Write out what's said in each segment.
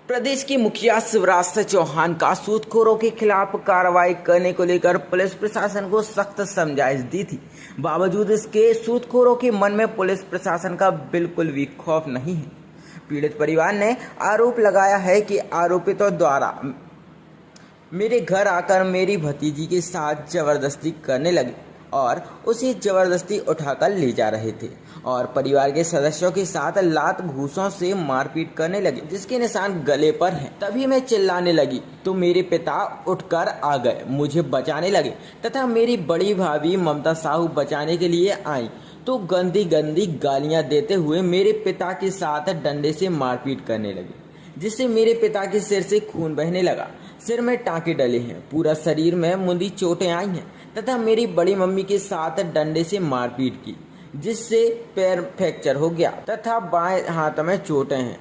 प्रदेश के मुखिया शिवराज सिंह चौहान का सूदखोरों के खिलाफ कार्रवाई करने को लेकर पुलिस प्रशासन को सख्त समझाइश दी थी। बावजूद इसके सूदखोरों के मन में पुलिस प्रशासन का बिल्कुल भी खौफ नहीं है। पीड़ित परिवार ने आरोप लगाया है कि आरोपितों द्वारा मेरे घर आकर मेरी भतीजी के साथ जबरदस्ती करने लगे और उसे जबरदस्ती उठाकर ले जा रहे थे और परिवार के सदस्यों के साथ लात घूसों से मारपीट करने लगे, जिसके निशान गले पर हैं। तभी मैं चिल्लाने लगी तो मेरे पिता उठकर आ गए, मुझे बचाने लगे तथा मेरी बड़ी भाभी ममता साहू बचाने के लिए आई तो गंदी गंदी गालियां देते हुए मेरे पिता के साथ डंडे से मारपीट करने लगे, जिससे मेरे पिता के सिर से खून बहने लगा। सिर में टाँके डले हैं, पूरा शरीर में मुंदी चोटें आई हैं तथा मेरी बड़ी मम्मी के साथ डंडे से मारपीट की, जिससे पैर फ्रैक्चर हो गया तथा बाएं हाथ में चोटें हैं।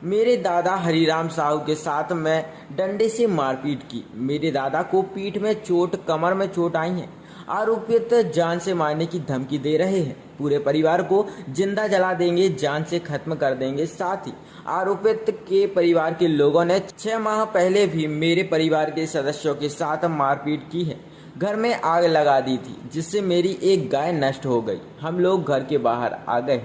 मेरे दादा हरिराम साहू के साथ मैं डंडे से मारपीट की। मेरे दादा को पीठ में चोट, कमर में चोट आई है। आरोपित जान से मारने की धमकी दे रहे हैं। पूरे परिवार को जिंदा जला देंगे, जान से खत्म कर देंगे। साथ ही आरोपित के परिवार के लोगों ने 6 माह पहले भी मेरे परिवार के सदस्यों के साथ मारपीट की है। घर में आग लगा दी थी, जिससे मेरी एक गाय नष्ट हो गई। हम लोग घर के बाहर आ गए।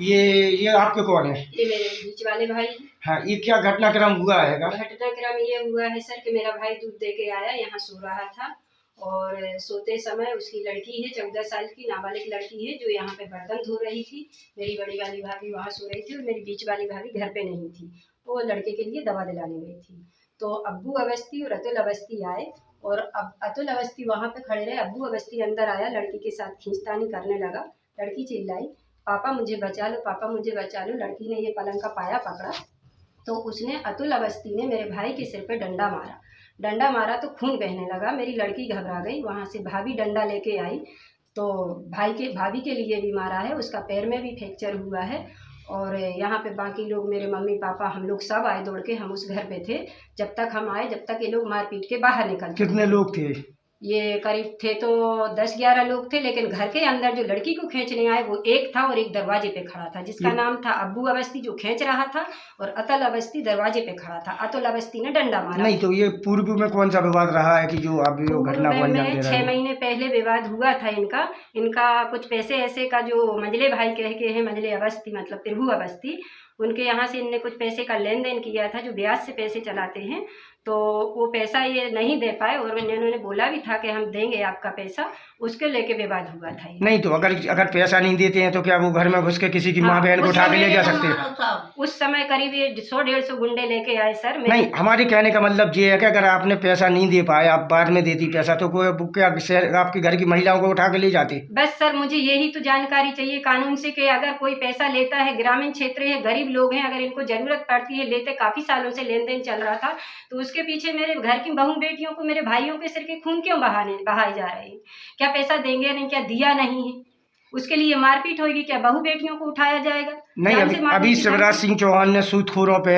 ये आपके कौन है? ये मेरे बीच वाले भाई। हाँ, ये क्या घटनाक्रम हुआ है? घटनाक्रम ये हुआ है सर कि मेरा भाई दूध दे के आया, यहाँ सो रहा था और सोते समय उसकी लड़की है 14 साल की नाबालिग लड़की है जो यहाँ पे बर्तन धो रही थी। मेरी बड़ी वाली भाभी वहाँ सो रही थी और मेरी बीच वाली भाभी घर पे नहीं थी। वो लड़के के लिए दवा दिलाने गई थी। तो अब्बू अवस्थी और अतुल अवस्थी आए और अब अतुल अवस्थी वहाँ पे खड़े रहे। अब्बू अवस्थी अंदर आया, लड़की के साथ खींचतानी करने लगा। लड़की चिल्लाई, पापा मुझे बचा लो, पापा मुझे बचा लो। लड़की ने ये पलंग का पाया पकड़ा तो उसने अतुल अवस्थी ने मेरे भाई के सिर पे डंडा मारा तो खून बहने लगा। मेरी लड़की घबरा गई। वहाँ से भाभी डंडा लेके आई तो भाभी के लिए भी मारा है। उसका पैर में भी फ्रैक्चर हुआ है। और यहाँ पे बाकी लोग, मेरे मम्मी पापा, हम लोग सब आए दौड़ के। हम उस घर पे थे जब तक हम आए, जब तक ये लोग मार पीट के बाहर निकल। कितने लोग थे? ये करीब थे तो 10-11 लोग थे, लेकिन घर के अंदर जो लड़की को खींचने आए वो एक था और एक दरवाजे पे खड़ा था, जिसका नाम था अब्बू अवस्थी जो खींच रहा था और अतुल अवस्थी दरवाजे पे खड़ा था। अतुल अवस्थी ने डंडा मारा। नहीं तो ये पूर्व में कौन सा विवाद रहा है कि जो अभी घटना को अंजाम दे रहा है? 6 महीने पहले विवाद हुआ था इनका कुछ पैसे ऐसे का, जो मंजले भाई कह के हैं, मंजले अवस्थी मतलब प्रभु अवस्थी, उनके यहाँ से इनने कुछ पैसे का लेन देन किया था जो ब्याज से पैसे चलाते हैं। तो वो पैसा ये नहीं दे पाए और इन्होंने बोला भी था कि हम देंगे आपका पैसा, उसके लेके विवाद हुआ था। नहीं तो अगर पैसा नहीं देते हैं तो क्या वो घर में घुस के किसी की माँ बहन को उठा के ले जा सकते हैं? उस समय करीब 100-150 गुंडे लेके आए सर। नहीं, हमारे कहने का मतलब ये है कि अगर आपने पैसा नहीं दे पाए, आप बाद में देती पैसा, तो कोई क्या आपके घर की महिलाओं को उठा के ले जाती? बस सर मुझे यही तो जानकारी चाहिए कानून से कि अगर कोई पैसा लेता है, ग्रामीण क्षेत्र है, गरीब लोग हैं, अगर इनको जरूरत पड़ती है, लेते काफी सालों से लेन देन चल रहा था, तो उसके पीछे मेरे घर की बहू बेटियों को, मेरे भाइयों के सिर के खून क्यों बहाए जा रहे हैं? क्या पैसा देंगे नहीं? क्या दिया नहीं है? उसके लिए मारपीट होगी? क्या बहू बेटियों को उठाया जाएगा? नहीं, अभी शिवराज सिंह चौहान ने सूदखोरों पे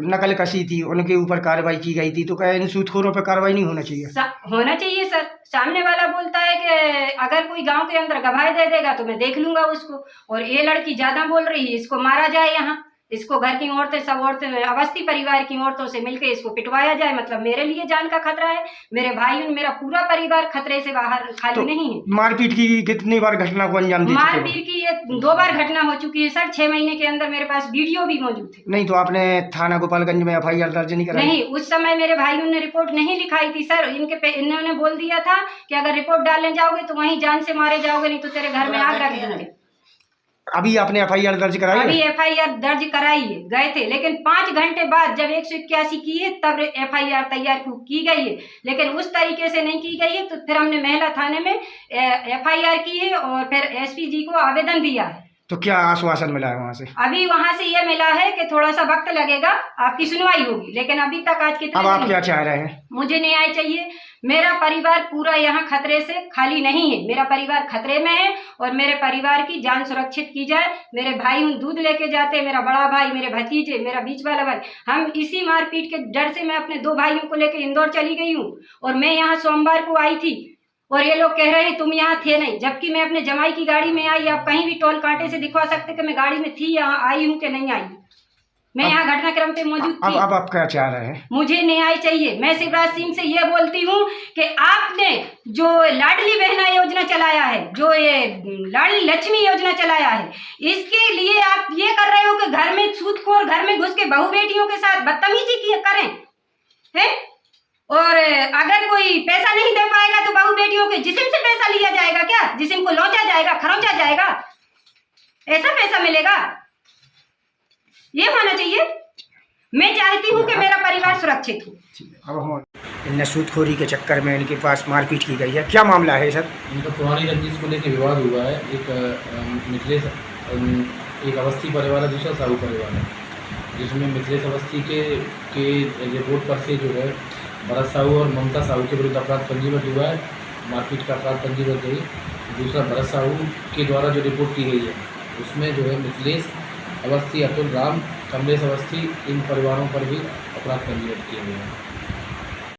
नकल कसी थी, उनके ऊपर कार्रवाई की गई थी, तो क्या इन सूदखोरों पे कार्रवाई नहीं होना चाहिए? होना चाहिए सर। सामने वाला बोलता है कि अगर कोई गांव के अंदर गवाही दे देगा तो मैं देख लूंगा उसको, और ये लड़की ज्यादा बोल रही है, इसको मारा जाए, यहाँ इसको घर की औरतें, सब औरतें, अवस्थी परिवार की औरतों से मिलकर इसको पिटवाया जाए। मतलब मेरे लिए जान का खतरा है, मेरे भाई, मेरा पूरा परिवार खतरे से बाहर खाली तो नहीं है। मारपीट की कितनी बार घटना को अंजाम दी? मारपीट की ये 2 बार घटना हो चुकी है सर। 6 महीने के अंदर मेरे पास वीडियो भी मौजूद है। नहीं तो आपने थाना गोपालगंज में FIR दर्ज नहीं कराई? नहीं, उस समय मेरे भाइयों ने रिपोर्ट नहीं लिखाई थी सर। इन्होंने बोल दिया था कि अगर रिपोर्ट डालने जाओगे तो वहीं जान से मारे जाओगे, नहीं तो तेरे घर में आग रख देंगे। अभी आपने FIR दर्ज कराई? अभी FIR दर्ज कराई है, गए थे, लेकिन 5 घंटे बाद जब 181 की है तब FIR तैयार की गई है, लेकिन उस तरीके से नहीं की गई है। तो फिर हमने महिला थाने में FIR की है और फिर SP जी को आवेदन दिया है। तो क्या आश्वासन मिला है वहाँ से? अभी वहाँ से ये मिला है कि थोड़ा सा वक्त लगेगा, आपकी सुनवाई होगी, लेकिन अभी तक आज के अब आप क्या चाह रहे हैं? मुझे न्याय चाहिए। मेरा परिवार पूरा यहाँ खतरे से खाली नहीं है, मेरा परिवार खतरे में है और मेरे परिवार की जान सुरक्षित की जाए। मेरे भाई दूध लेके जाते, मेरा बड़ा भाई, मेरे भतीजे, मेरा बीच वाला भाई, हम इसी मारपीट के डर से मैं अपने 2 भाइयों को लेकर इंदौर चली गई हूँ और मैं यहाँ सोमवार को आई थी और ये लोग कह रहे हैं तुम यहाँ थे नहीं, जबकि मैं अपने जमाई की गाड़ी में आई। आप कहीं भी टोल कांटे से दिखवा सकते कि मैं गाड़ी में थी, यहाँ आई हूँ कि नहीं आई। मैं यहाँ घटनाक्रम पे मौजूद थी। अब आप क्या चाह रहे हैं? मुझे न्याय चाहिए। मैं शिवराज सिंह से ये बोलती हूँ कि आपने जो लाडली बहना योजना चलाया है, जो ये लाडली लक्ष्मी योजना चलाया है, इसके लिए आप ये कर रहे हो कि घर में सूदखोर घर में घुस के बहू बेटियों के साथ बदतमीजी करें हैं? और अगर कोई पैसा नहीं दे पाएगा तो बहू बेटियों के जिस्म से पैसा लिया जाएगा क्या? जिस्म को लौटा जाएगा, खरोंचा जाएगा, ऐसा पैसा मिलेगा? ये होना चाहिए। मैं चाहती हूँ कि मेरा परिवार सुरक्षित हो। अब हम इनने सूदखोरी के चक्कर में इनके पास मारपीट की गई है, क्या मामला है सर? इनका पुरानी रंजिश को लेकर विवाद हुआ है। एक मिथिलेश, एक अवस्थी परिवार है, दूसरा साहू परिवार है, जिसमें मिथिलेश अवस्थी के रिपोर्ट पर से जो है भरत साहू और ममता साहू के विरुद्ध अपराध पंजीबद्ध हुआ है, मारपीट का अपराध पंजीबद्ध है। दूसरा भरत साहू के द्वारा जो रिपोर्ट की गई है उसमें जो है मिथिलेश अवस्थी, अतुल राम, कमलेश अवस्थी, इन परिवारों पर भी अपराध पंजीबद्ध किए गए हैं।